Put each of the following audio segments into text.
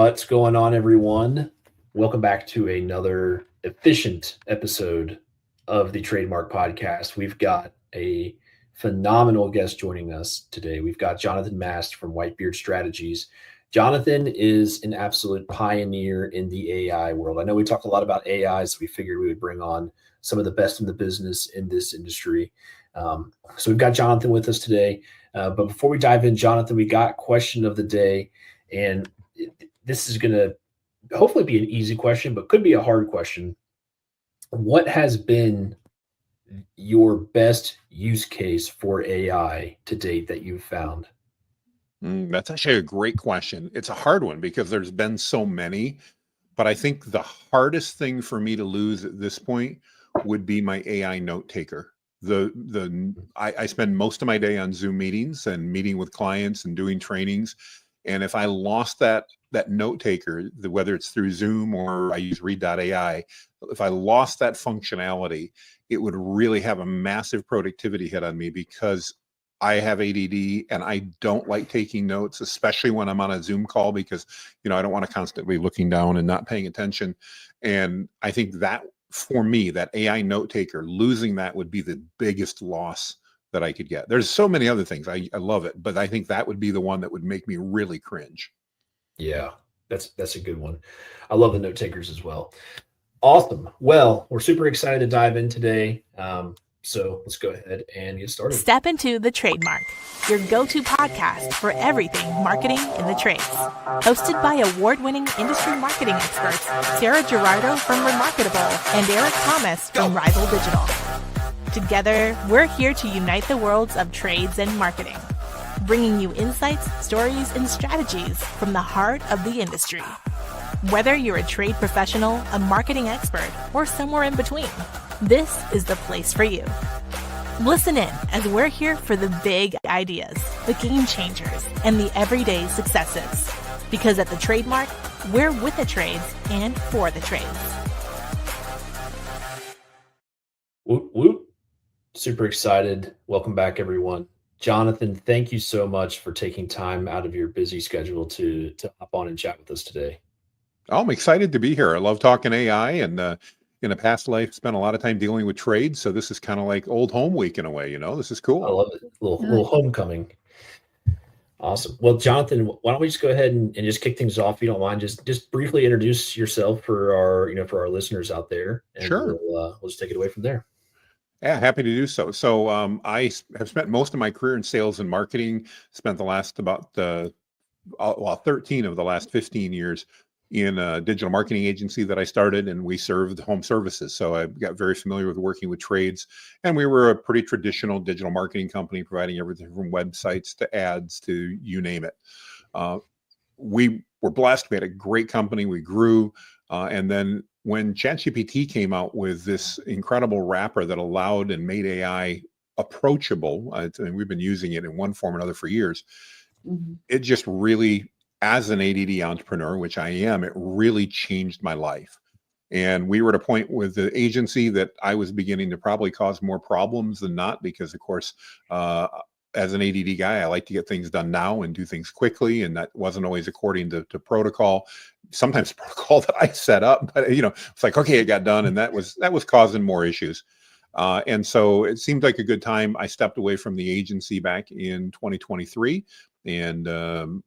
What's going on, everyone? Welcome back to another efficient episode of the TradeMarke Podcast. We've got a phenomenal guest joining us today. We've got Jonathan Mast from Whitebeard Strategies. Jonathan is an absolute pioneer in the AI world. I know we talk a lot about AI, so we figured we would bring on some of the best in the business in this industry. So we've got Jonathan with us today. But before we dive in, Jonathan, we got question of the day. And this is going to hopefully be an easy question, but could be a hard question. What has been your best use case for AI to date that you've found? That's actually a great question. It's a hard one because there's been so many, but I think the hardest thing for me to lose at this point would be my AI note taker. I spend most of my day on Zoom meetings and meeting with clients and doing trainings. And if I lost that note taker, whether it's through Zoom or I use read.ai, if I lost that functionality, it would really have a massive productivity hit on me because I have ADD and I don't like taking notes, especially when I'm on a Zoom call because, I don't want to constantly looking down and not paying attention. And I think that for me, that AI note taker, losing that would be the biggest loss that I could get. There's so many other things. I love it, but I think that would be the one that would make me really cringe. Yeah, that's a good one. I love the note takers as well. Awesome. Well, we're super excited to dive in today. So let's go ahead and get started. Step into the TradeMarke, your go-to podcast for everything marketing in the trades. Hosted by award-winning industry marketing experts Sarah Gerardo from Remarketable and Eric Thomas from Rival Digital. Together, we're here to unite the worlds of trades and marketing, bringing you insights, stories, and strategies from the heart of the industry. Whether you're a trade professional, a marketing expert, or somewhere in between, this is the place for you. Listen in as we're here for the big ideas, the game changers, and the everyday successes. Because at the TradeMarke, we're with the trades and for the trades. Whoop, whoop. Super excited. Welcome back, everyone. Jonathan, thank you so much for taking time out of your busy schedule to hop on and chat with us today. I'm excited to be here. I love talking AI and in a past life, spent a lot of time dealing with trades. So this is kind of like old home week in a way, This is cool. I love it. Little homecoming. Awesome. Well, Jonathan, why don't we just go ahead and just kick things off, if you don't mind. Just briefly introduce yourself for our listeners out there. And sure. We'll just take it away from there. Yeah, happy to do so. So I have spent most of my career in sales and marketing, spent the last about 13 of the last 15 years in a digital marketing agency that I started, and we served home services. So I got very familiar with working with trades, and we were a pretty traditional digital marketing company providing everything from websites to ads to you name it. We were blessed. We had a great company. We grew. And then when ChatGPT came out with this incredible wrapper that allowed and made AI approachable, and we've been using it in one form or another for years, it just really, as an ADD entrepreneur, which I am, it really changed my life. And we were at a point with the agency that I was beginning to probably cause more problems than not, because of course, as an ADD guy, I like to get things done now and do things quickly. And that wasn't always according to protocol, sometimes protocol that I set up, but it's like, okay, it got done. And that was causing more issues. And so it seemed like a good time. I stepped away from the agency back in 2023 and,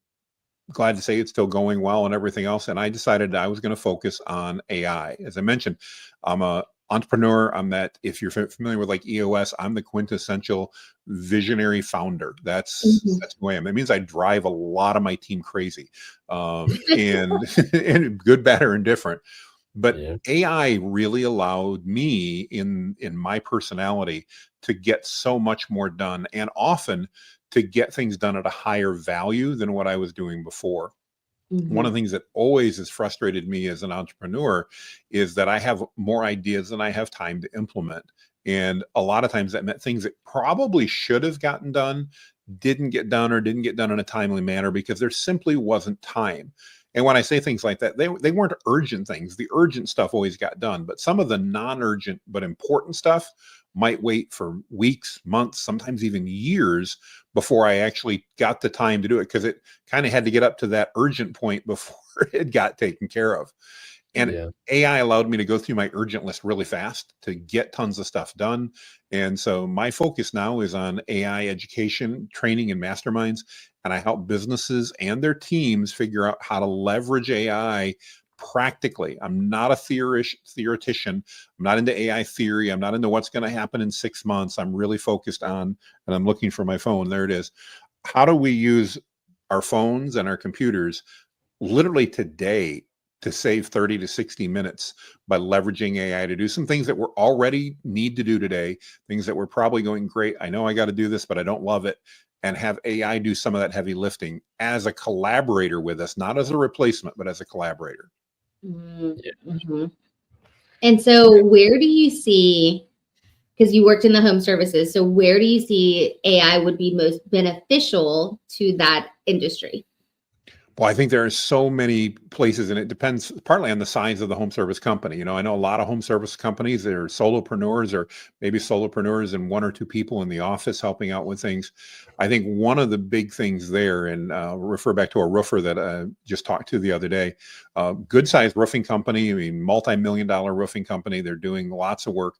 glad to say it's still going well and everything else. And I decided I was going to focus on AI. As I mentioned, I'm a entrepreneur. I'm that, if you're familiar with like EOS, I'm the quintessential visionary founder. That's who I am. It means I drive a lot of my team crazy, and good, bad, or indifferent. But yeah. AI really allowed me in my personality to get so much more done, and often to get things done at a higher value than what I was doing before. One of the things that always has frustrated me as an entrepreneur is that I have more ideas than I have time to implement. And a lot of times that meant things that probably should have gotten done, didn't get done, or didn't get done in a timely manner because there simply wasn't time. And when I say things like that, they weren't urgent things. The urgent stuff always got done, but some of the non-urgent but important stuff might wait for weeks, months, sometimes even years before I actually got the time to do it, because it kind of had to get up to that urgent point before it got taken care of. And AI allowed me to go through my urgent list really fast to get tons of stuff done. And so my focus now is on AI education, training, and masterminds. And I help businesses and their teams figure out how to leverage AI practically. I'm not a theoretician. I'm not into AI theory. I'm not into what's going to happen in 6 months. I'm really focused on, and I'm looking for my phone. There it is. How do we use our phones and our computers literally today to save 30 to 60 minutes by leveraging AI to do some things that we're already need to do today, things that we're probably going, great, I know I got to do this, but I don't love it, and have AI do some of that heavy lifting as a collaborator with us, not as a replacement, but as a collaborator. Mm-hmm. And so where do you see, because you worked in the home services, so where do you see AI would be most beneficial to that industry? Well, I think there are so many places, and it depends partly on the size of the home service company. You know, I know a lot of home service companies, they're solopreneurs or maybe solopreneurs and 1 or 2 people in the office helping out with things. I think one of the big things there, and refer back to a roofer that I just talked to the other day, good sized roofing company, I mean, multi-million-dollar roofing company. They're doing lots of work,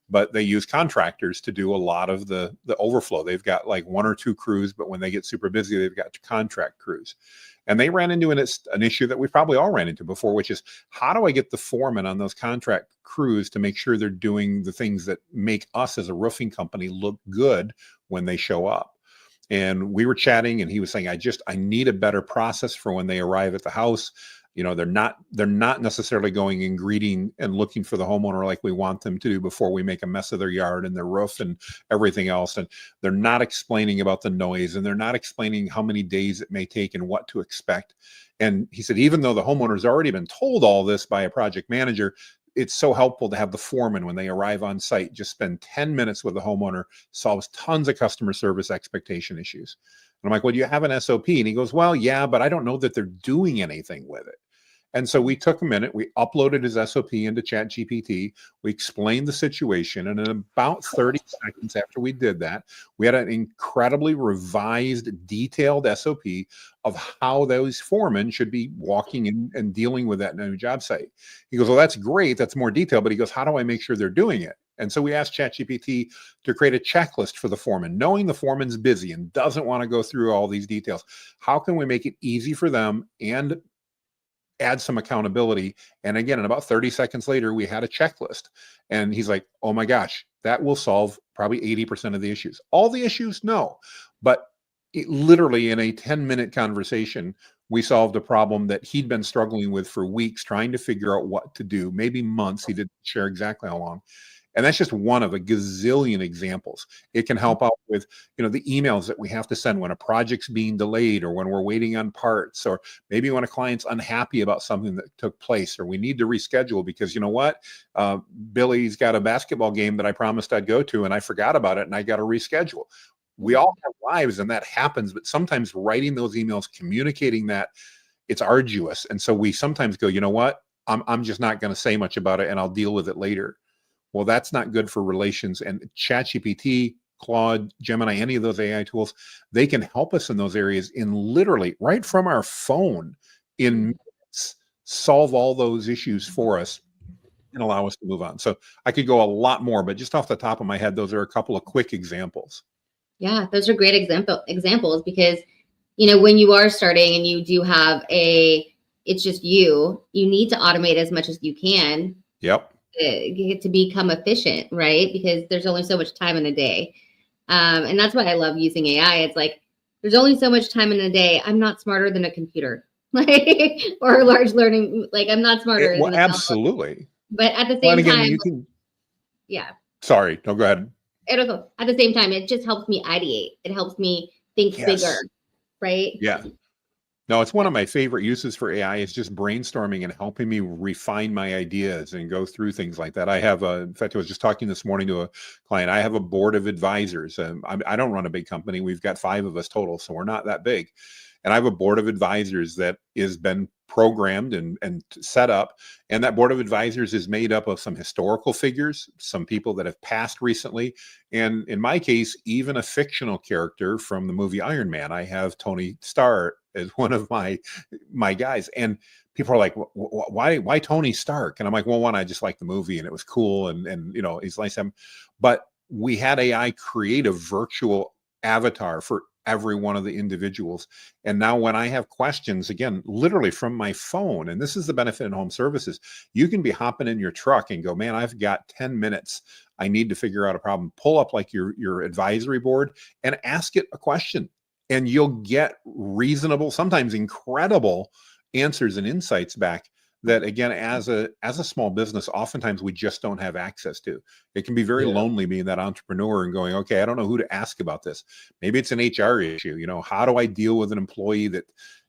but they use contractors to do a lot of the overflow. They've got like 1 or 2 crews, but when they get super busy, they've got contract crews. And they ran into an issue that we've probably all ran into before, which is, how do I get the foreman on those contract crews to make sure they're doing the things that make us as a roofing company look good when they show up? And we were chatting, and he was saying, I need a better process for when they arrive at the house. You know, they're not necessarily going and greeting and looking for the homeowner like we want them to do before we make a mess of their yard and their roof and everything else. And they're not explaining about the noise, and they're not explaining how many days it may take and what to expect. And he said, even though the homeowner's already been told all this by a project manager, it's so helpful to have the foreman, when they arrive on site, just spend 10 minutes with the homeowner, solves tons of customer service expectation issues. And I'm like, well, do you have an SOP? And he goes, well, yeah, but I don't know that they're doing anything with it. And so we took a minute, we uploaded his SOP into ChatGPT, we explained the situation, and in about 30 seconds after we did that, we had an incredibly revised, detailed SOP of how those foremen should be walking in and dealing with that new job site. He goes, well, that's great, that's more detailed, but he goes, how do I make sure they're doing it? And so we asked ChatGPT to create a checklist for the foreman, knowing the foreman's busy and doesn't want to go through all these details. How can we make it easy for them and add some accountability? And again, in about 30 seconds later, we had a checklist. And he's like, oh my gosh, that will solve probably 80% of the issues. All the issues? No. But literally in a 10-minute conversation, we solved a problem that he'd been struggling with for weeks, trying to figure out what to do, maybe months. He didn't share exactly how long. And that's just one of a gazillion examples. It can help out with, you know, the emails that we have to send when a project's being delayed, or when we're waiting on parts, or maybe when a client's unhappy about something that took place, or we need to reschedule because, you know what, Billy's got a basketball game that I promised I'd go to and I forgot about it and I got to reschedule. We all have lives and that happens, but sometimes writing those emails, communicating that, it's arduous. And so we sometimes go, you know what, I'm just not going to say much about it and I'll deal with it later. Well, that's not good for relations. And ChatGPT, Claude, Gemini, any of those AI tools, they can help us in those areas in literally right from our phone in minutes, solve all those issues for us and allow us to move on. So I could go a lot more, but just off the top of my head, those are a couple of quick examples. Yeah, those are great examples because, you know, when you are starting and you do have it's just you need to automate as much as you can. Yep. To become efficient, right? Because there's only so much time in a day. And that's why I love using AI. It's like, there's only so much time in a day. I'm not smarter than a computer, like, or a large learning, like I'm not smarter. Well, absolutely. But at the same time, yeah. Sorry, no, go ahead. At the same time, it just helps me ideate. It helps me think bigger, right? Yeah. No, it's one of my favorite uses for AI is just brainstorming and helping me refine my ideas and go through things like that. I have in fact, I was just talking this morning to a client. I have a board of advisors. I don't run a big company. We've got 5 of us total, so we're not that big. And I have a board of advisors that has been programmed and set up. And that board of advisors is made up of some historical figures, some people that have passed recently. And in my case, even a fictional character from the movie Iron Man. I have Tony Stark as one of my guys. And people are like, why Tony Stark? And I'm like, well, one, I just like the movie and it was cool. And you know, he's nice. But we had AI create a virtual avatar for every one of the individuals. And now when I have questions, again, literally from my phone, and this is the benefit in home services, you can be hopping in your truck and go, man, I've got 10 minutes. I need to figure out a problem. Pull up like your advisory board and ask it a question. And you'll get reasonable, sometimes incredible answers and insights back that, again, as a small business, oftentimes we just don't have access to. It can be very lonely being that entrepreneur and going, okay, I don't know who to ask about this. Maybe it's an HR issue. You know, how do I deal with an employee that,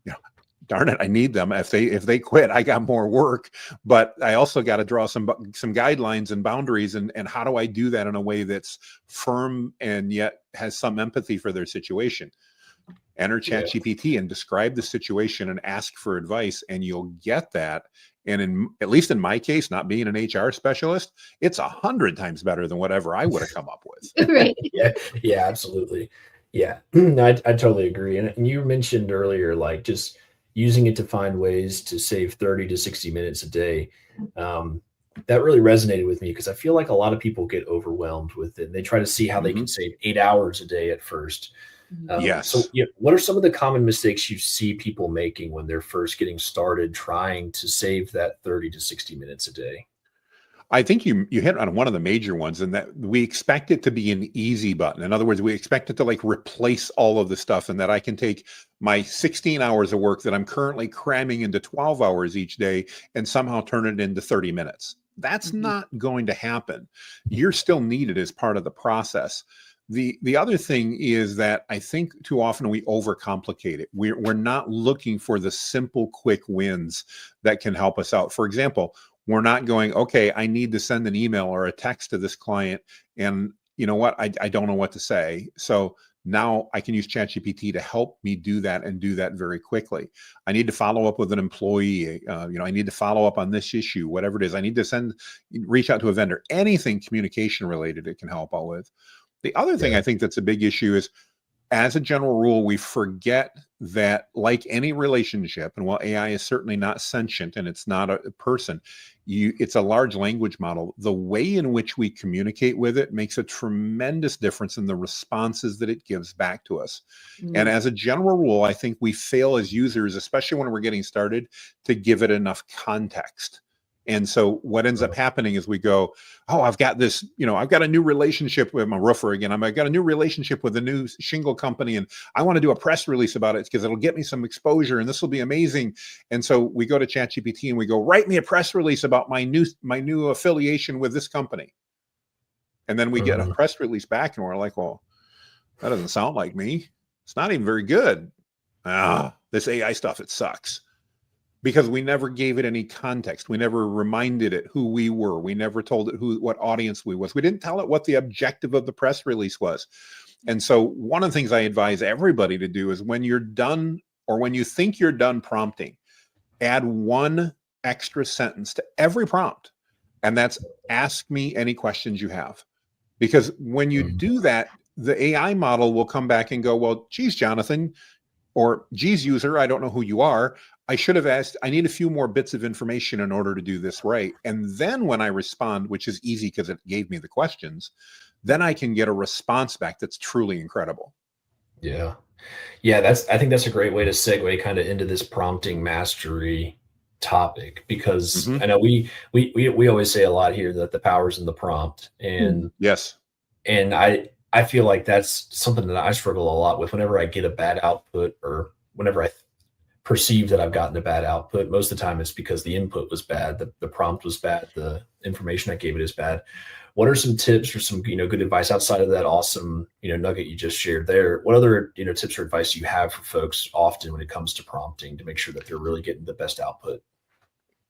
you know, darn it, I need them. If they quit, I got more work, but I also got to draw some guidelines and boundaries. And how do I do that in a way that's firm and yet has some empathy for their situation? Enter ChatGPT and describe the situation and ask for advice, and you'll get that. And at least in my case, not being an HR specialist, it's 100 times better than whatever I would have come up with. Right. Yeah, absolutely. Yeah, I totally agree. And you mentioned earlier, like just using it to find ways to save 30 to 60 minutes a day. That really resonated with me because I feel like a lot of people get overwhelmed with it. And they try to see how they can save 8 hours a day at first. Yes. So what are some of the common mistakes you see people making when they're first getting started trying to save that 30 to 60 minutes a day? I think you hit on one of the major ones, and that we expect it to be an easy button. In other words, we expect it to like replace all of the stuff, and that I can take my 16 hours of work that I'm currently cramming into 12 hours each day and somehow turn it into 30 minutes. That's not going to happen. You're still needed as part of the process. The other thing is that I think too often we overcomplicate it. We're not looking for the simple, quick wins that can help us out. For example, we're not going, okay, I need to send an email or a text to this client, and you know what? I don't know what to say. So now I can use ChatGPT to help me do that and do that very quickly. I need to follow up with an employee. I need to follow up on this issue, whatever it is. I need to reach out to a vendor. Anything communication related, it can help out with. The other thing I think that's a big issue is, as a general rule, we forget that, like any relationship, and while AI is certainly not sentient and it's not a person, it's a large language model. The way in which we communicate with it makes a tremendous difference in the responses that it gives back to us. And as a general rule, I think we fail as users, especially when we're getting started, to give it enough context. And so what ends up happening is we go, oh, I've got this, I've got a new relationship with my roofer again. I've got a new relationship with a new shingle company, and I want to do a press release about it because it'll get me some exposure and this will be amazing. And so we go to ChatGPT and we go, write me a press release about my new affiliation with this company. And then we get a press release back and we're like, well, that doesn't sound like me. It's not even very good. This AI stuff, it sucks. Because we never gave it any context. We never reminded it who we were. We never told it what audience we was. We didn't tell it what the objective of the press release was. And so one of the things I advise everybody to do is, when you're done, or when you think you're done prompting, add one extra sentence to every prompt. And that's, ask me any questions you have. Because when you do that, the AI model will come back and go, well, geez, Jonathan, or geez, user, I don't know who you are. I should have asked, I need a few more bits of information in order to do this right. And then when I respond, which is easy because it gave me the questions, then I can get a response back that's truly incredible. Yeah. I think that's a great way to segue kind of into this prompting mastery topic, because I know we always say a lot here that the power's in the prompt. And yes. And I feel like that's something that I struggle a lot with whenever I get a bad output, or whenever I perceive that I've gotten a bad output. Most of the time it's because the input was bad, the prompt was bad, the information I gave it is bad. What are some tips or some good advice outside of that awesome nugget you just shared there? What other tips or advice do you have for folks often when it comes to prompting to make sure that they're really getting the best output?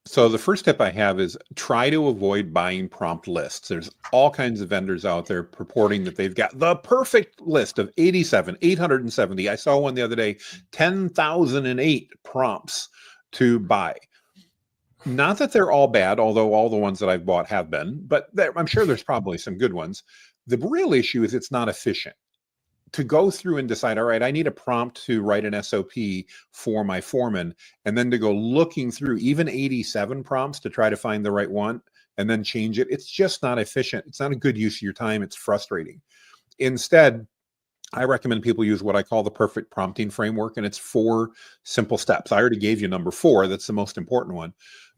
So the first tip I have is try to avoid buying prompt lists. There's all kinds of vendors out there purporting that they've got the perfect list of 870. I saw one the other day, 10,008 prompts to buy. Not that they're all bad, although all the ones that I've bought have been, but I'm sure there's probably some good ones. The real issue is it's not efficient. To go through and decide, all right, I need a prompt to write an SOP for my foreman, and then to go looking through even 87 prompts to try to find the right one and then change it. It's just not efficient. It's not a good use of your time. It's frustrating. Instead, I recommend people use what I call the perfect prompting framework, and it's 4 simple steps. I already gave you number 4. That's the most important one.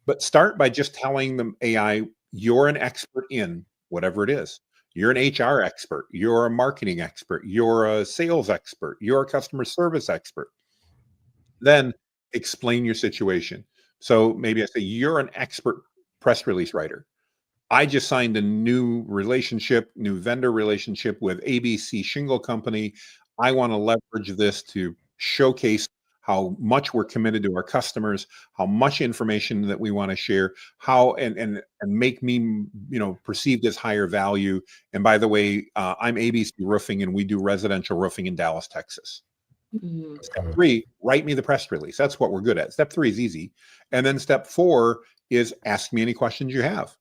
But start by just telling them AI, you're an expert in whatever it is. You're an HR expert. You're a marketing expert. You're a sales expert. You're a customer service expert. Then explain your situation. So maybe I say, you're an expert press release writer. I just signed a new vendor relationship with ABC Shingle Company. I want to leverage this to showcase how much we're committed to our customers, how much information that we want to share, how and make me, perceived as higher value. And by the way, I'm ABC Roofing, and we do residential roofing in Dallas, Texas. Mm-hmm. Step 3, write me the press release. That's what we're good at. Step 3 is easy. And then step 4 is ask me any questions you have.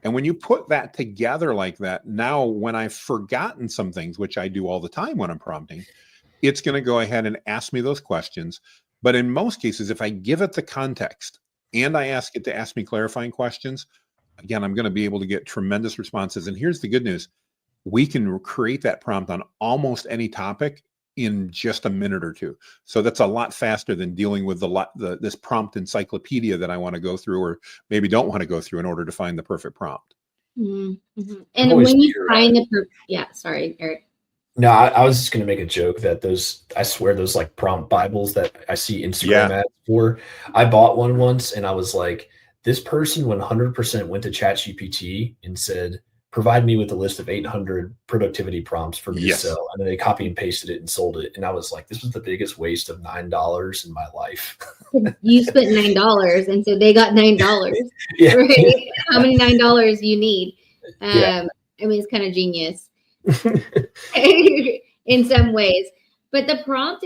And when you put that together like that, now when I've forgotten some things, which I do all the time when I'm prompting, it's going to go ahead and ask me those questions. But in most cases, if I give it the context and I ask it to ask me clarifying questions, again, I'm going to be able to get tremendous responses. And here's the good news. We can create that prompt on almost any topic in just a minute or 2. So that's a lot faster than dealing with this prompt encyclopedia that I want to go through, or maybe don't want to go through in order to find the perfect prompt. Mm-hmm. And when you find sorry, Eric. No, I was just going to make a joke that I swear those like prompt Bibles that I see Instagram ads for, I bought one once and I was like, this person 100% went to ChatGPT and said, provide me with a list of 800 productivity prompts for me to sell. And then they copy and pasted it and sold it. And I was like, this was the biggest waste of $9 in my life. You spent $9 and so they got $9. Yeah. Right? How many $9 you need? I mean, it's kind of genius. In some ways, but the prompt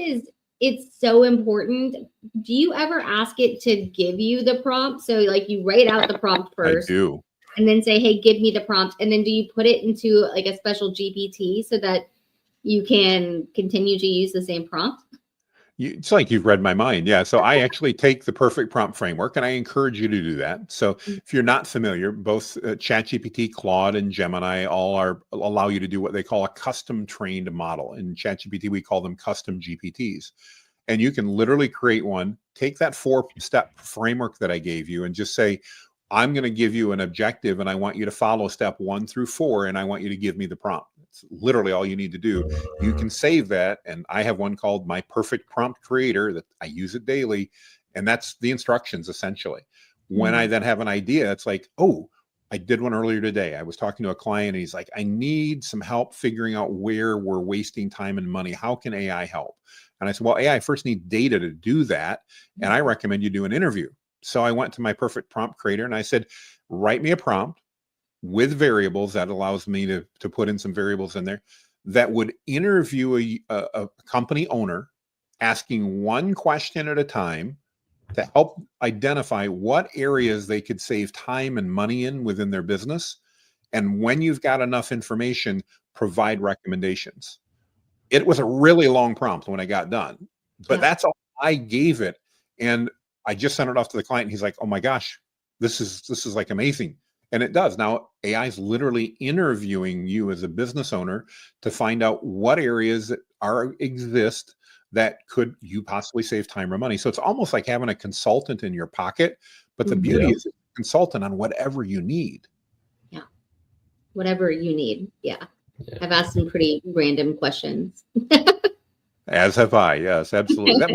it's so important. Do you ever ask it to give you the prompt? So like you write out the prompt first. I do. And then say, hey, give me the prompt. And then do you put it into like a special GPT so that you can continue to use the same prompt? It's like you've read my mind. Yeah. So I actually take the perfect prompt framework, and I encourage you to do that. So if you're not familiar, both ChatGPT, Claude, and Gemini all allow you to do what they call a custom trained model. In ChatGPT, we call them custom GPTs. And you can literally create one, take that 4-step framework that I gave you, and just say, I'm going to give you an objective, and I want you to follow step 1 through 4, and I want you to give me the prompt. It's literally all you need to do. You can save that, and I have one called My Perfect Prompt Creator that I use it daily, and that's the instructions essentially. When I then have an idea, it's like, oh, I did one earlier today. I was talking to a client, and he's like, I need some help figuring out where we're wasting time and money. How can AI help? And I said, well, AI first need data to do that, and I recommend you do an interview. So I went to My Perfect Prompt Creator and I said, write me a prompt with variables that allows me to put in some variables in there that would interview a company owner, asking one question at a time to help identify what areas they could save time and money in within their business. And when you've got enough information, provide recommendations. It was a really long prompt when I got done, but that's all I gave it. And I just sent it off to the client, and he's like, oh my gosh, this is like amazing. And it does. Now AI is literally interviewing you as a business owner to find out what areas that exist that could you possibly save time or money. So it's almost like having a consultant in your pocket, but the beauty is a consultant on whatever you need. Yeah. Whatever you need. Yeah. I've asked some pretty random questions. As have I. Yes, absolutely. But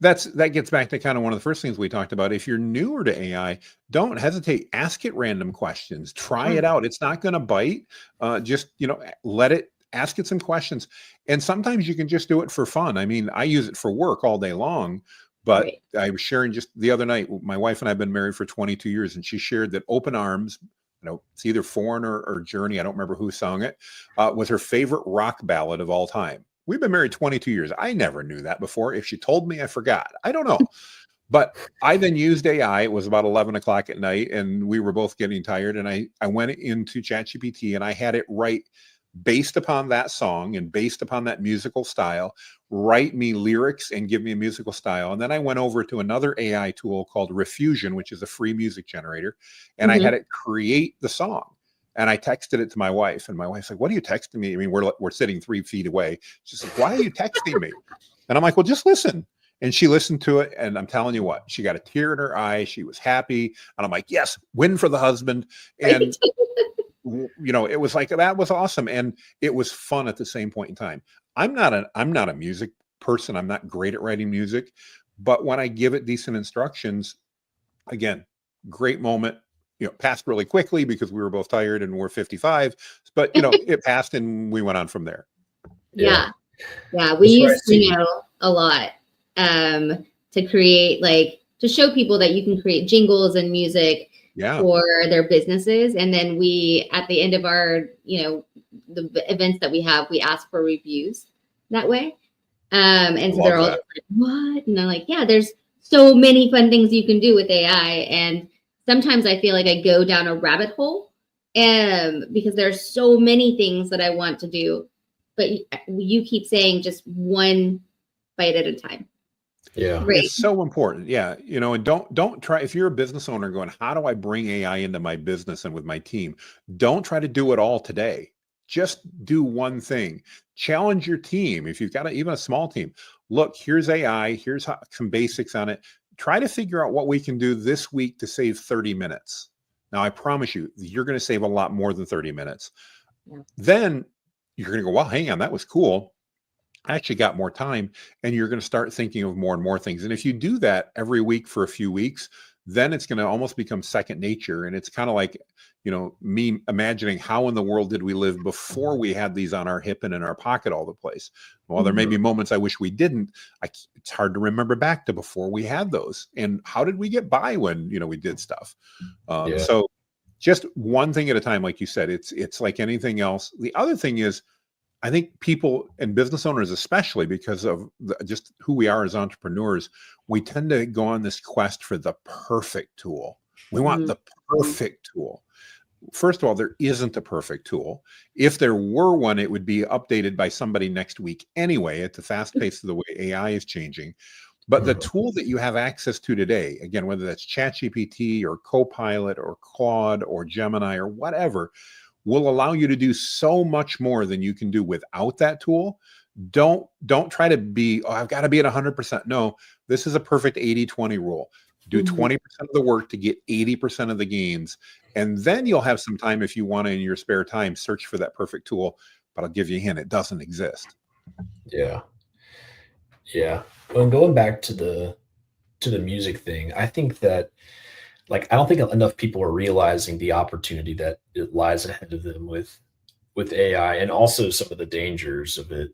that gets back to kind of one of the first things we talked about. If you're newer to AI, don't hesitate. Ask it random questions. Try it out. It's not going to bite. Ask it some questions. And sometimes you can just do it for fun. I mean, I use it for work all day long, But Right. I was sharing just the other night, my wife and I have been married for 22 years, and she shared that Open Arms, it's either Foreigner or Journey, I don't remember who sung it, was her favorite rock ballad of all time. We've been married 22 years. I never knew that before. If she told me, I forgot. I don't know. But I then used AI. It was about 11 o'clock at night, and we were both getting tired. And I went into ChatGPT, and I had it write, based upon that song and based upon that musical style, write me lyrics and give me a musical style. And then I went over to another AI tool called Refusion, which is a free music generator. And I had it create the song. And I texted it to my wife, and my wife's like, "What are you texting me?" I mean, we're sitting 3 feet away. She's like, "Why are you texting me?" And I'm like, "Well, just listen." And she listened to it, and I'm telling you what, she got a tear in her eye. She was happy. And I'm like, yes, win for the husband. And it was like, that was awesome. And it was fun at the same point in time. I'm not a music person. I'm not great at writing music, but when I give it decent instructions, again, great moment, passed really quickly because we were both tired and we're 55, but it passed and we went on from there. Yeah. We use a lot to create, to show people that you can create jingles and music for their businesses. And then we, at the end of our, the events that we have, we ask for reviews that way. And so they're all like, what? And I'm like, yeah, there's so many fun things you can do with AI. And sometimes I feel like I go down a rabbit hole because there's so many things that I want to do, but you keep saying just one bite at a time. Yeah. Great. It's so important. Yeah. And don't try, if you're a business owner going, how do I bring AI into my business and with my team? Don't try to do it all today. Just do one thing. Challenge your team. If you've got even a small team, look, here's AI, here's some basics on it. Try to figure out what we can do this week to save 30 minutes. Now, I promise you're going to save a lot more than 30 minutes. Yeah. Then you're going to go, well, hang on, that was cool. I actually got more time, and you're going to start thinking of more and more things. And if you do that every week for a few weeks, then it's going to almost become second nature. And it's kind of like, me imagining how in the world did we live before we had these on our hip and in our pocket all the place. Well, there may be moments I wish we didn't. It's hard to remember back to before we had those. And how did we get by when, we did stuff? So just one thing at a time, like you said, it's like anything else. The other thing is, I think people and business owners, especially because of just who we are as entrepreneurs, we tend to go on this quest for the perfect tool. We want the perfect tool. First of all, there isn't a perfect tool. If there were one, it would be updated by somebody next week anyway, at the fast pace of the way AI is changing. But the tool that you have access to today, again, whether that's ChatGPT or Copilot or Claude or Gemini or whatever, will allow you to do so much more than you can do without that tool. Don't try to be, I've got to be at 100%. No, this is a perfect 80-20 rule. Do 20% of the work to get 80% of the gains. And then you'll have some time, if you want to, in your spare time, search for that perfect tool. But I'll give you a hint, it doesn't exist. Yeah. Well, going back to the music thing, I think that, I don't think enough people are realizing the opportunity that it lies ahead of them with AI, and also some of the dangers of it.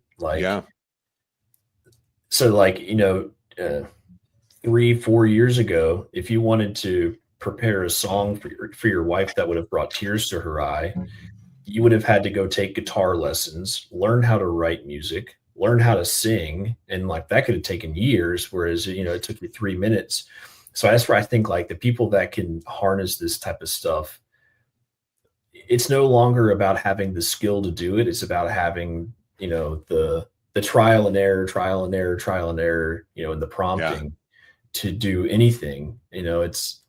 3-4 years ago, if you wanted to prepare a song for your wife that would have brought tears to her eye, you would have had to go take guitar lessons, learn how to write music, learn how to sing, and that could have taken years, whereas it took you 3 minutes. So that's where I think the people that can harness this type of stuff, it's no longer about having the skill to do it. It's about having, the trial and error, and the prompting to do anything. It's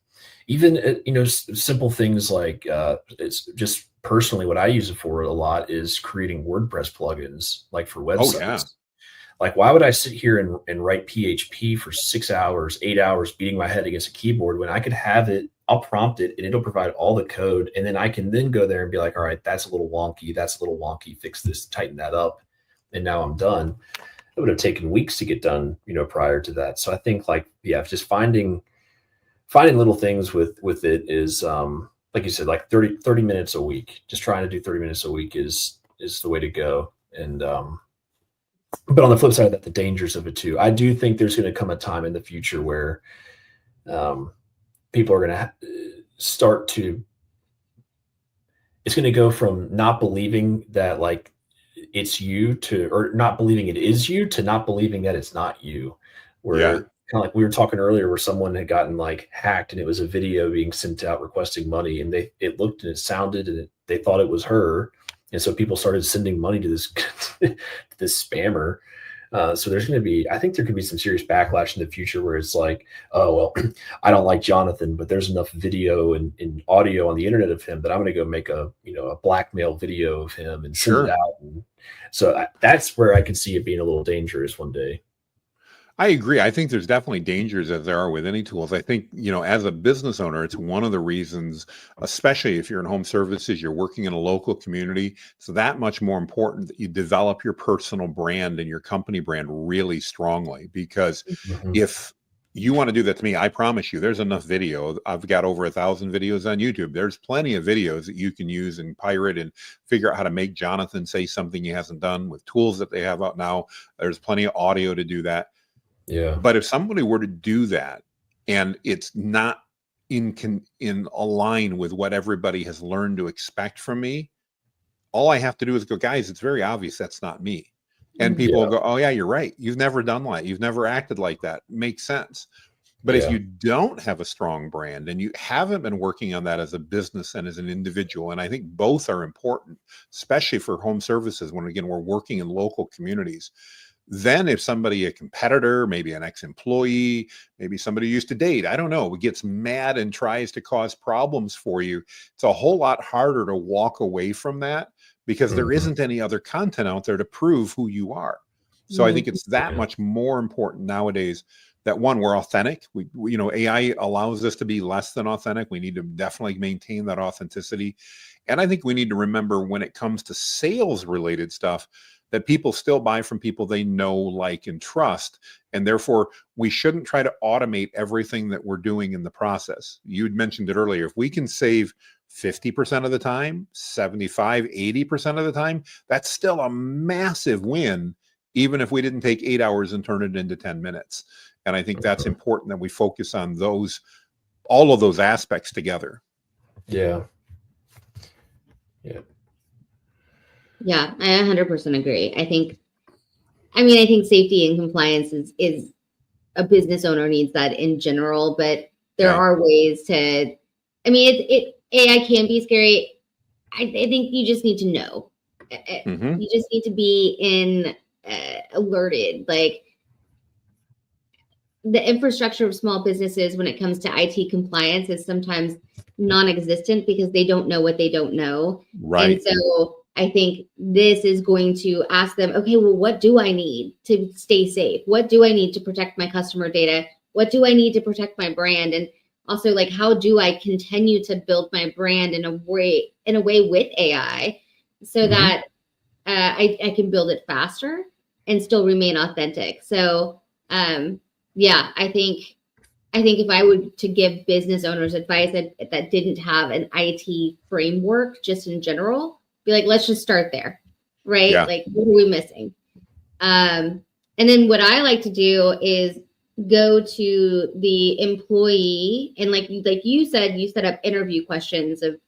even, simple things like, it's just personally what I use it for a lot is creating WordPress plugins, for websites. Why would I sit here and write PHP for 6 hours, 8 hours, beating my head against a keyboard when I could have it, I'll prompt it and it'll provide all the code. And then I can then go there and be like, all right, that's a little wonky, fix this, tighten that up. And now I'm done. It would have taken weeks to get done, prior to that. So I think just finding little things with it is, like you said, 30 minutes a week, just trying to do 30 minutes a week is the way to go. And, But on the flip side of that, the dangers of it too. I do think there's going to come a time in the future where people are going to start to, it's going to go from not believing that like it's you to, or not believing it is you to not believing that it's not you. Where Yeah. kind of like we were talking earlier, where someone had gotten like hacked and it was a video being sent out requesting money, and it looked and it sounded and they thought it was her. And so people started sending money to this, this spammer. So there's going to be, I think there could be some serious backlash in the future where it's like, oh, well, I don't like Jonathan, but there's enough video and audio on the internet of him that I'm going to go make a blackmail video of him and send it out. And so that's where I could see it being a little dangerous one day. I agree. I think there's definitely dangers as there are with any tools. I think, as a business owner, it's one of the reasons, especially if you're in home services, you're working in a local community, it's that much more important that you develop your personal brand and your company brand really strongly. Because if you want to do that to me, I promise you, there's enough video. I've got over 1,000 videos on YouTube. There's plenty of videos that you can use and pirate and figure out how to make Jonathan say something he hasn't done with tools that they have out now. There's plenty of audio to do that. Yeah. But if somebody were to do that and it's not in align with what everybody has learned to expect from me, all I have to do is go, guys, it's very obvious that's not me. And people will go, oh yeah, you're right. You've never done that. You've never acted like that. Makes sense. But if you don't have a strong brand and you haven't been working on that as a business and as an individual, and I think both are important, especially for home services, when again, we're working in local communities. Then if somebody, a competitor, maybe an ex-employee, maybe somebody you used to date, I don't know, gets mad and tries to cause problems for you, it's a whole lot harder to walk away from that because there isn't any other content out there to prove who you are. So I think it's that much more important nowadays that one, we're authentic. We AI allows us to be less than authentic. We need to definitely maintain that authenticity. And I think we need to remember when it comes to sales related stuff, that people still buy from people they know, like, and trust. And therefore, we shouldn't try to automate everything that we're doing in the process. You'd mentioned it earlier. If we can save 50% of the time, 75, 80% of the time, that's still a massive win, even if we didn't take 8 hours and turn it into 10 minutes. And I think that's important that we focus on all of those aspects together. Yeah. Yeah, I 100% agree. I think safety and compliance is a business owner needs that in general, but there are ways to, AI can be scary. I think you just need to know. You just need to be alerted. Like the infrastructure of small businesses when it comes to IT compliance is sometimes non-existent because they don't know what they don't know. Right. And so I think this is going to ask them, okay, well, what do I need to stay safe? What do I need to protect my customer data? What do I need to protect my brand? And also, like, how do I continue to build my brand in a way with AI so that I can build it faster and still remain authentic? So, I think if I were to give business owners advice that didn't have an IT framework, just in general, be like, let's just start there, right? Yeah. Like, what are we missing? And then what I like to do is go to the employee and like you said, you set up interview questions of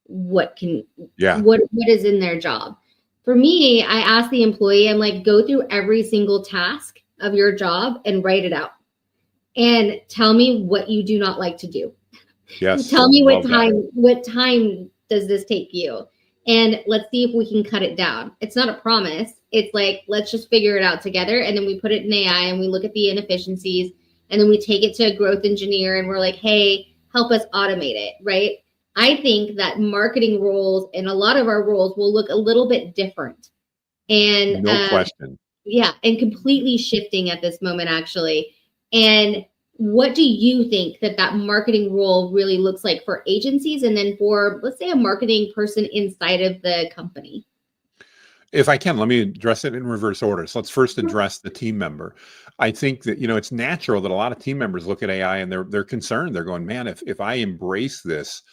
what is in their job. For me, I ask the employee, I'm like, go through every single task of your job and write it out and tell me what you do not like to do. Yes. Tell me what time does this take you? And let's see if we can cut it down. It's not a promise. It's like, let's just figure it out together. And then we put it in AI and we look at the inefficiencies and then we take it to a growth engineer and we're like, hey, help us automate it, right? I think that marketing roles and a lot of our roles will look a little bit different. And no question. Yeah, and completely shifting at this moment, actually. And what do you think that marketing role really looks like for agencies and then for, let's say, a marketing person inside of the company? If I can, let me address it in reverse order. So let's first address the team member. I think that, it's natural that a lot of team members look at AI and they're concerned. They're going, man, if I embrace this,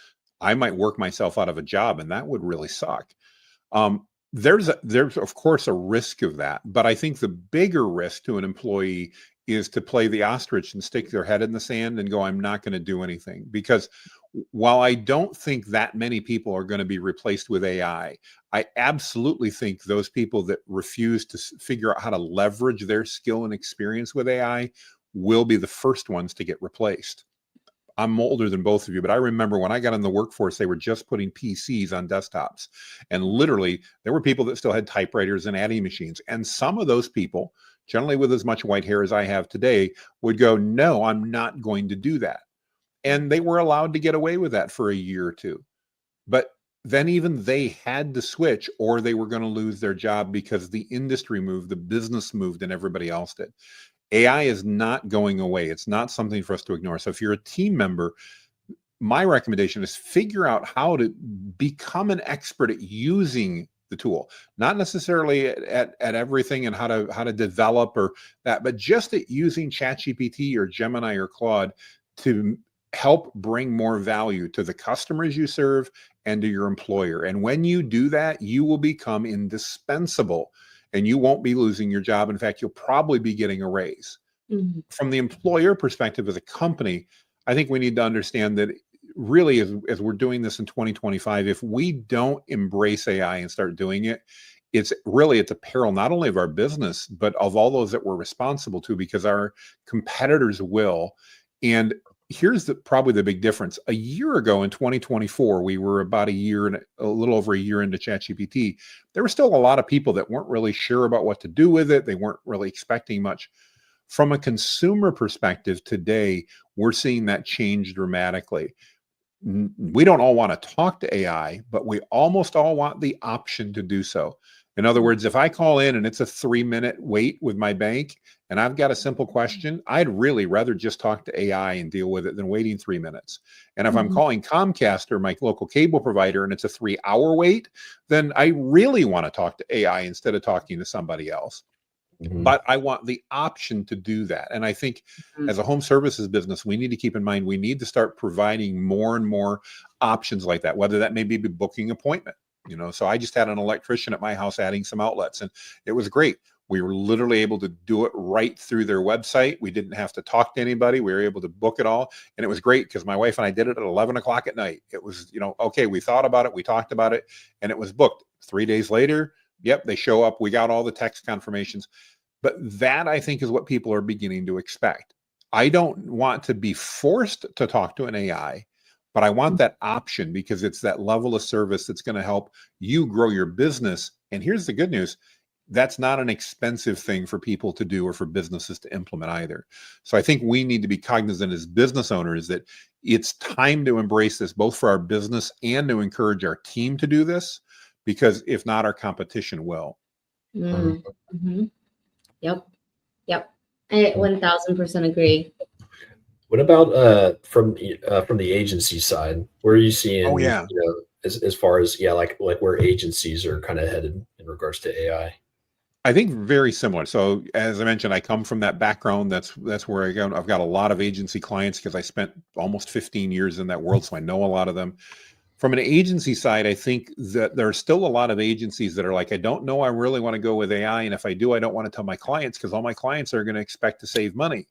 I might work myself out of a job and that would really suck. there's of course a risk of that, but I think the bigger risk to an employee is to play the ostrich and stick their head in the sand and go, I'm not going to do anything. Because while I don't think that many people are going to be replaced with AI, I absolutely think those people that refuse to figure out how to leverage their skill and experience with AI will be the first ones to get replaced. I'm older than both of you, but I remember when I got in the workforce, they were just putting PCs on desktops. And literally, there were people that still had typewriters and adding machines. And some of those people, generally with as much white hair as I have today, would go, no, I'm not going to do that. And they were allowed to get away with that for a year or two. But then even they had to switch, or they were going to lose their job because the industry moved, the business moved, and everybody else did. AI is not going away. It's not something for us to ignore. So if you're a team member, my recommendation is figure out how to become an expert at using the tool, not necessarily at everything and how to develop or that, but just at using ChatGPT or Gemini or Claude to help bring more value to the customers you serve and to your employer. And when you do that, you will become indispensable and you won't be losing your job. In fact, you'll probably be getting a raise. Mm-hmm. From the employer perspective as a company, I think we need to understand that really as we're doing this in 2025, if we don't embrace AI and start doing it, it's a peril not only of our business, but of all those that we're responsible to, because our competitors will. And here's probably the big difference. A year ago in 2024, we were about a little over a year into ChatGPT. There were still a lot of people that weren't really sure about what to do with it. They weren't really expecting much. From a consumer perspective today, we're seeing that change dramatically. We don't all want to talk to AI, but we almost all want the option to do so. In other words, if I call in and it's a 3-minute wait with my bank and I've got a simple question, I'd really rather just talk to AI and deal with it than waiting 3 minutes. And if I'm calling Comcast or my local cable provider and it's a 3-hour wait, then I really want to talk to AI instead of talking to somebody else. But I want the option to do that. And I think as a home services business, we need to keep in mind, we need to start providing more and more options like that, whether that may be booking appointment. So I just had an electrician at my house adding some outlets, and it was great. We were literally able to do it right through their website. We didn't have to talk to anybody. We were able to book it all. And it was great because my wife and I did it at 11 o'clock at night. It was, okay, we thought about it. We talked about it and it was booked. 3 days later, yep, they show up. We got all the text confirmations. But that, I think, is what people are beginning to expect. I don't want to be forced to talk to an AI, but I want that option because it's that level of service that's going to help you grow your business. And here's the good news. That's not an expensive thing for people to do or for businesses to implement either. So I think we need to be cognizant as business owners that it's time to embrace this, both for our business and to encourage our team to do this, because if not, our competition will. Mm-hmm. Yep. I 1000% agree. What about from the agency side? Where are you seeing? Oh yeah. As far as like where agencies are kind of headed in regards to AI. I think very similar. So as I mentioned, I come from that background. That's where I go. I've got a lot of agency clients because I spent almost 15 years in that world, so I know a lot of them. From an agency side, I think that there are still a lot of agencies that are like, I don't know, I really want to go with AI. And if I do, I don't want to tell my clients because all my clients are going to expect to save money.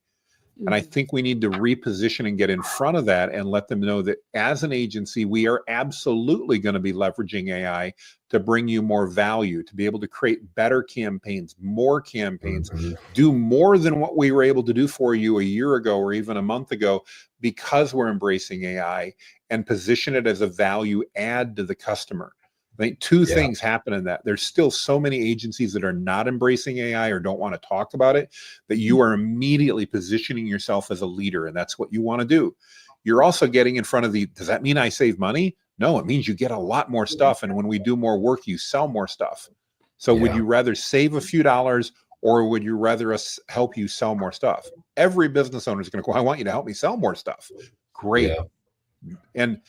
And I think we need to reposition and get in front of that and let them know that as an agency, we are absolutely going to be leveraging AI to bring you more value, to be able to create better campaigns, more campaigns, do more than what we were able to do for you a year ago or even a month ago, because we're embracing AI, and position it as a value add to the customer. I think two things happen in that. There's still so many agencies that are not embracing AI or don't want to talk about it, that you are immediately positioning yourself as a leader, and that's what you want to do. You're also getting in front of does that mean I save money? No, it means you get a lot more stuff. And when we do more work, you sell more stuff. So would you rather save a few dollars, or would you rather us help you sell more stuff? Every business owner is going to go, I want you to help me sell more stuff. Great. Yeah. And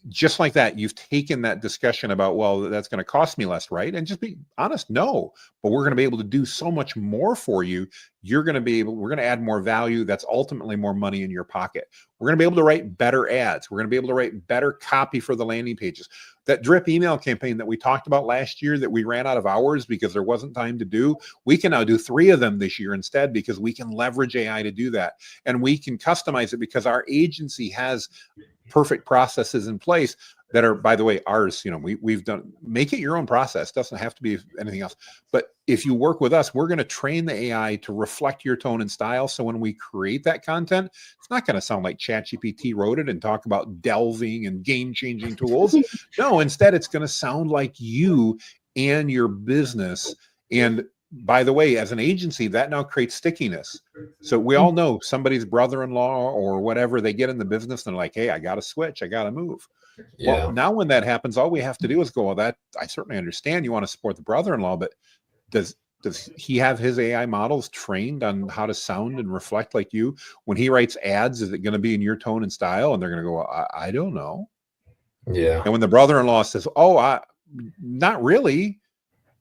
just like that, you've taken that discussion about, well, that's going to cost me less, right? And just be honest, no, but we're going to be able to do so much more for you. We're going to add more value. That's ultimately more money in your pocket. We're going to be able to write better ads. We're going to be able to write better copy for the landing pages. That drip email campaign that we talked about last year that we ran out of hours because there wasn't time to do, we can now do 3 of them this year instead because we can leverage AI to do that. And we can customize it because our agency has perfect processes in place that are, by the way, ours. We've done, make it your own process. Doesn't have to be anything else. But if you work with us, we're going to train the AI to reflect your tone and style. So when we create that content, it's not going to sound like ChatGPT wrote it and talk about delving and game-changing tools. No, instead, it's going to sound like you and your business. And by the way, as an agency, that now creates stickiness. So we all know somebody's brother-in-law or whatever, they get in the business and they're like, hey, I got to switch. I got to move. Yeah. Well, now when that happens, all we have to do is go, well, that I certainly understand you want to support the brother-in-law, but does he have his AI models trained on how to sound and reflect like you? When he writes ads, is it going to be in your tone and style? And they're going to go, well, I don't know. Yeah. And when the brother-in-law says, oh, not really,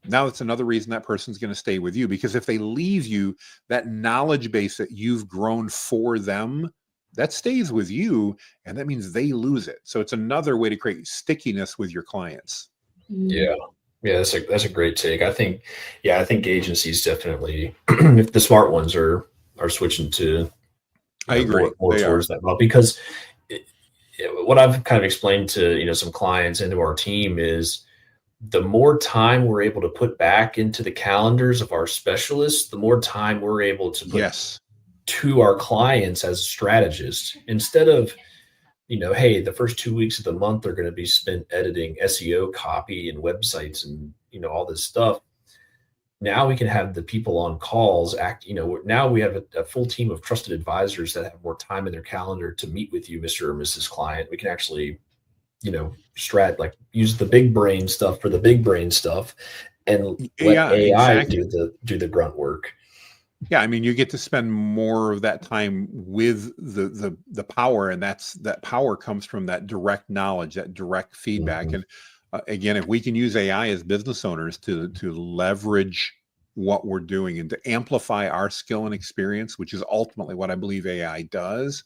now it's another reason that person's going to stay with you, because if they leave you, that knowledge base that you've grown for them, that stays with you, and that means they lose it. So it's another way to create stickiness with your clients. Yeah. Yeah, that's a great take. I think agencies definitely, if the smart ones are switching to, I agree, more towards that model, because what I've kind of explained to some clients and to our team is the more time we're able to put back into the calendars of our specialists, the more time we're able to put to our clients as strategists, instead of, hey, the first 2 weeks of the month are going to be spent editing SEO copy and websites and, all this stuff. Now we can have the people on calls now we have a full team of trusted advisors that have more time in their calendar to meet with you, Mr. or Mrs. Client. We can actually, use the big brain stuff for the big brain stuff and let AI do the grunt work. Yeah, I mean, you get to spend more of that time with the power, and that power comes from that direct knowledge, that direct feedback. And again, if we can use AI as business owners to leverage what we're doing and to amplify our skill and experience, which is ultimately what I believe AI does,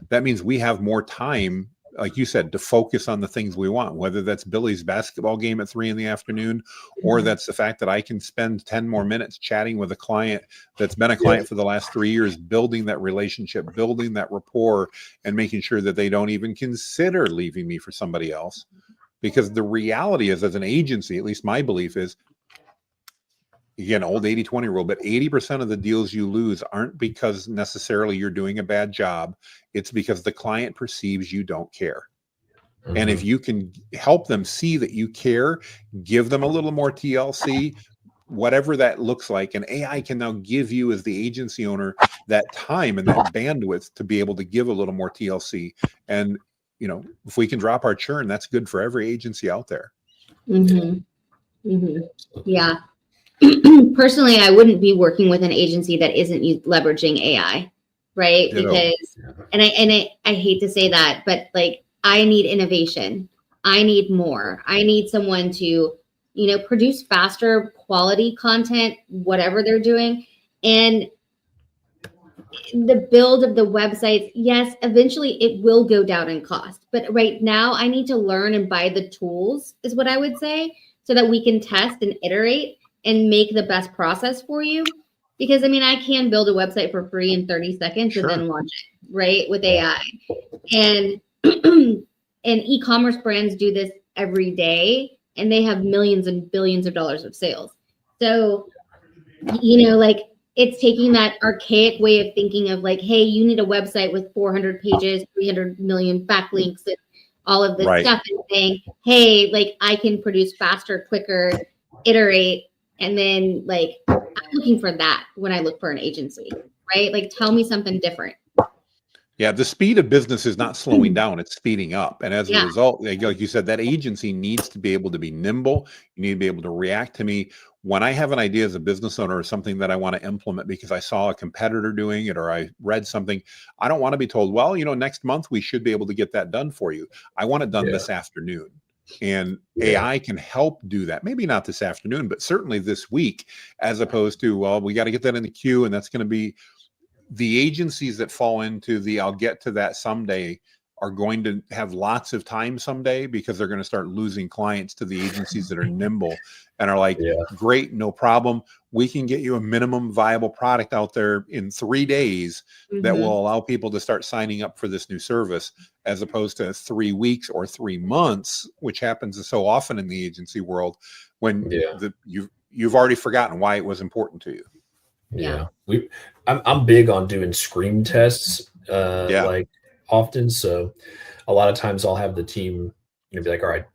that means we have more time, like you said, to focus on the things we want, whether that's Billy's basketball game at 3 p.m, or that's the fact that I can spend 10 more minutes chatting with a client that's been a client for the last 3 years, building that relationship, building that rapport, and making sure that they don't even consider leaving me for somebody else. Because the reality is, as an agency, at least my belief is, again, old 80-20 rule, but 80% of the deals you lose aren't because necessarily you're doing a bad job. It's because the client perceives you don't care. And if you can help them see that you care, give them a little more TLC, whatever that looks like, and AI can now give you, as the agency owner, that time and that bandwidth to be able to give a little more TLC. And, if we can drop our churn, that's good for every agency out there. Yeah. Personally, I wouldn't be working with an agency that isn't leveraging AI, right? Because, and I hate to say that, but I need innovation. I need more. I need someone to, produce faster quality content, whatever they're doing. And the build of the websites, yes, eventually it will go down in cost. But right now I need to learn and buy the tools, is what I would say, so that we can test and iterate and make the best process for you. Because I can build a website for free in 30 seconds and then launch it, right, with AI. And and e-commerce brands do this every day, and they have millions and billions of dollars of sales. So, it's taking that archaic way of thinking of hey, you need a website with 400 pages, 300 million backlinks, and all of this stuff, and saying, hey, I can produce faster, quicker, iterate. And then I'm looking for that when I look for an agency, right? Tell me something different. Yeah, the speed of business is not slowing down, it's speeding up. And as a result, like you said, that agency needs to be able to be nimble. You need to be able to react to me. When I have an idea as a business owner or something that I want to implement because I saw a competitor doing it or I read something, I don't want to be told, well, next month we should be able to get that done for you. I want it done this afternoon. And AI can help do that. Maybe not this afternoon, but certainly this week, as opposed to, well, we got to get that in the queue. And that's going to be the agencies that fall into I'll get to that someday are going to have lots of time someday because they're going to start losing clients to the agencies that are nimble and are like, great, no problem. We can get you a minimum viable product out there in 3 days that will allow people to start signing up for this new service, as opposed to 3 weeks or 3 months, which happens so often in the agency world when you've already forgotten why it was important to you. Yeah. I'm big on doing scream tests, like often. So a lot of times I'll have the team, be like, all right,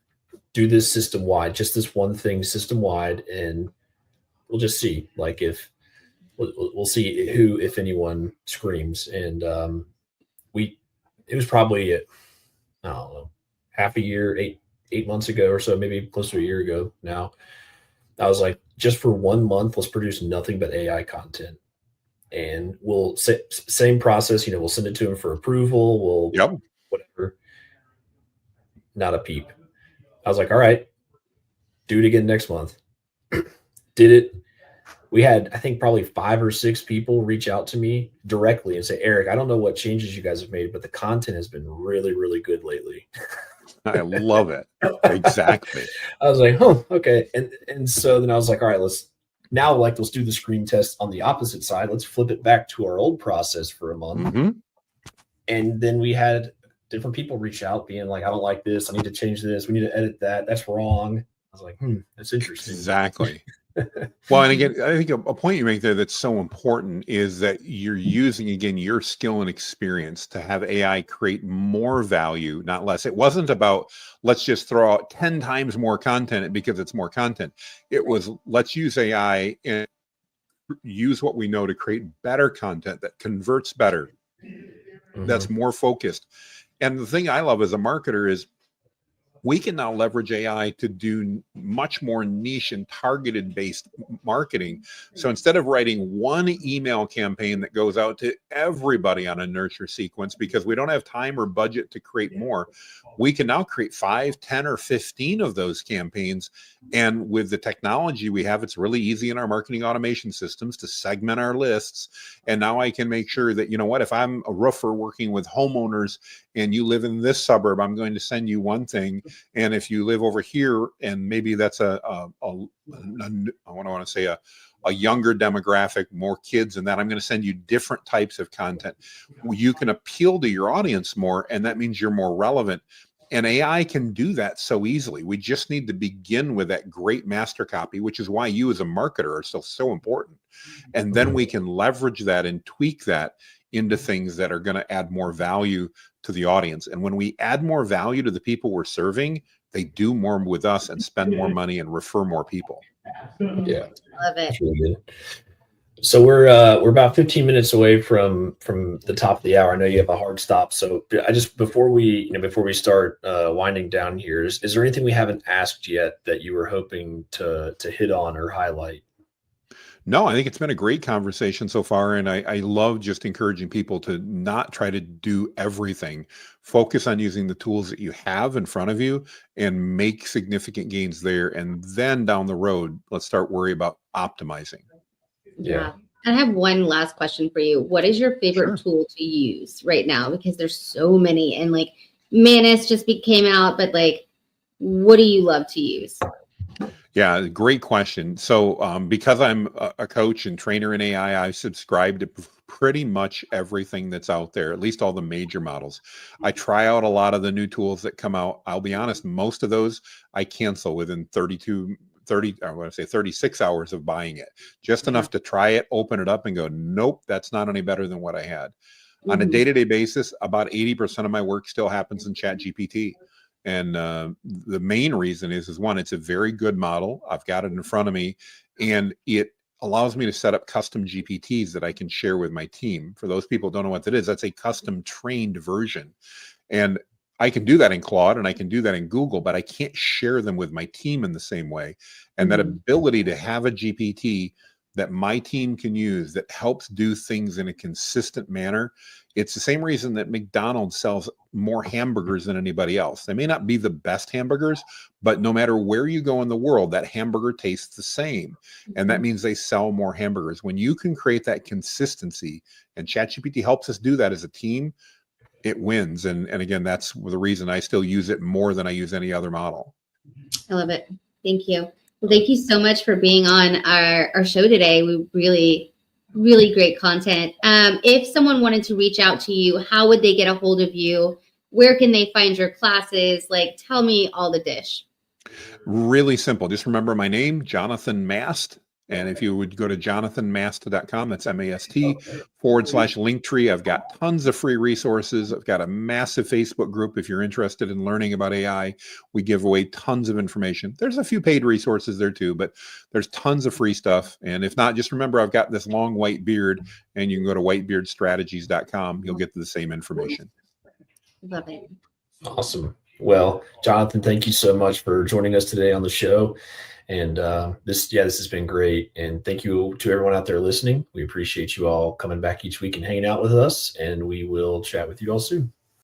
do this system wide, just this one thing system wide. And we'll just see, like, if we'll see who, if anyone, screams. And it was probably, I don't know, half a year, eight months ago or so, maybe close to a year ago now. I was like, just for 1 month, let's produce nothing but AI content. And we'll same process, we'll send it to him for approval. We'll whatever. Not a peep. I was like, all right, do it again next month. Did it. We had, I think, probably 5 or 6 people reach out to me directly and say, Eric, I don't know what changes you guys have made, but the content has been really, really good lately. I love it. Exactly. I was like, okay. And so then I was like, all right, let's do the screen test on the opposite side. Let's flip it back to our old process for a month. And then we had different people reach out being like, I don't like this. I need to change this. We need to edit that. That's wrong. I was like, that's interesting. Exactly. Well, and again, I think a point you make there that's so important is that you're using, again, your skill and experience to have AI create more value, not less. It wasn't about, let's just throw out 10 times more content because it's more content. It was, let's use AI and use what we know to create better content that converts better, that's more focused. And the thing I love as a marketer is we can now leverage AI to do much more niche and targeted based marketing. So instead of writing one email campaign that goes out to everybody on a nurture sequence, because we don't have time or budget to create more, we can now create 5, 10, or 15 of those campaigns. And with the technology we have, it's really easy in our marketing automation systems to segment our lists. And now I can make sure that, if I'm a roofer working with homeowners and you live in this suburb, I'm going to send you one thing. And if you live over here, and maybe that's a younger demographic, more kids, and that I'm going to send you different types of content. You can appeal to your audience more, and that means you're more relevant. And AI can do that so easily. We just need to begin with that great master copy, which is why you as a marketer are still so important. And then we can leverage that and tweak that into things that are going to add more value to the audience. And when we add more value to the people we're serving, they do more with us and spend more money and refer more people. Yeah. Love it. That's really good. So we're about 15 minutes away from the top of the hour. I know you have a hard stop. So I just, before we start winding down here, is there anything we haven't asked yet that you were hoping to hit on or highlight? No, I think it's been a great conversation so far. And I love just encouraging people to not try to do everything. Focus on using the tools that you have in front of you and make significant gains there. And then down the road, let's start worrying about optimizing. Yeah. I have one last question for you. What is your favorite tool to use right now? Because there's so many, and like Manus just came out, but like, what do you love to use? Yeah, great question. So because I'm a coach and trainer in AI, I subscribe to pretty much everything that's out there, at least all the major models. I try out a lot of the new tools that come out. I'll be honest, most of those I cancel within 36 hours of buying it. Just enough to try it, open it up and go, nope, that's not any better than what I had. On a day-to-day basis, about 80% of my work still happens in ChatGPT. And the main reason is one, it's a very good model. I've got it in front of me, and it allows me to set up custom GPTs that I can share with my team. For those people who don't know what that is, that's a custom trained version. And I can do that in Claude and I can do that in Google, but I can't share them with my team in the same way. And that ability to have a GPT that my team can use that helps do things in a consistent manner. It's the same reason that McDonald's sells more hamburgers than anybody else. They may not be the best hamburgers, but no matter where you go in the world, that hamburger tastes the same. And that means they sell more hamburgers. When you can create that consistency, and ChatGPT helps us do that as a team, it wins. And again, that's the reason I still use it more than I use any other model. I love it. Thank you. Well, thank you so much for being on our show today. We really great content. If someone wanted to reach out to you, how would they get a hold of you? Where can they find your classes? Like, tell me all the dish. Really simple. Just remember my name, Jonathan Mast. And if you would go to jonathanmast.com, that's MAST/Linktree. I've got tons of free resources. I've got a massive Facebook group. If you're interested in learning about AI, we give away tons of information. There's a few paid resources there too, but there's tons of free stuff. And if not, just remember I've got this long white beard, and you can go to whitebeardstrategies.com. You'll get the same information. Love it. Awesome. Well, Jonathan, thank you so much for joining us today on the show. And this has been great. And thank you to everyone out there listening. We appreciate you all coming back each week and hanging out with us. And we will chat with you all soon.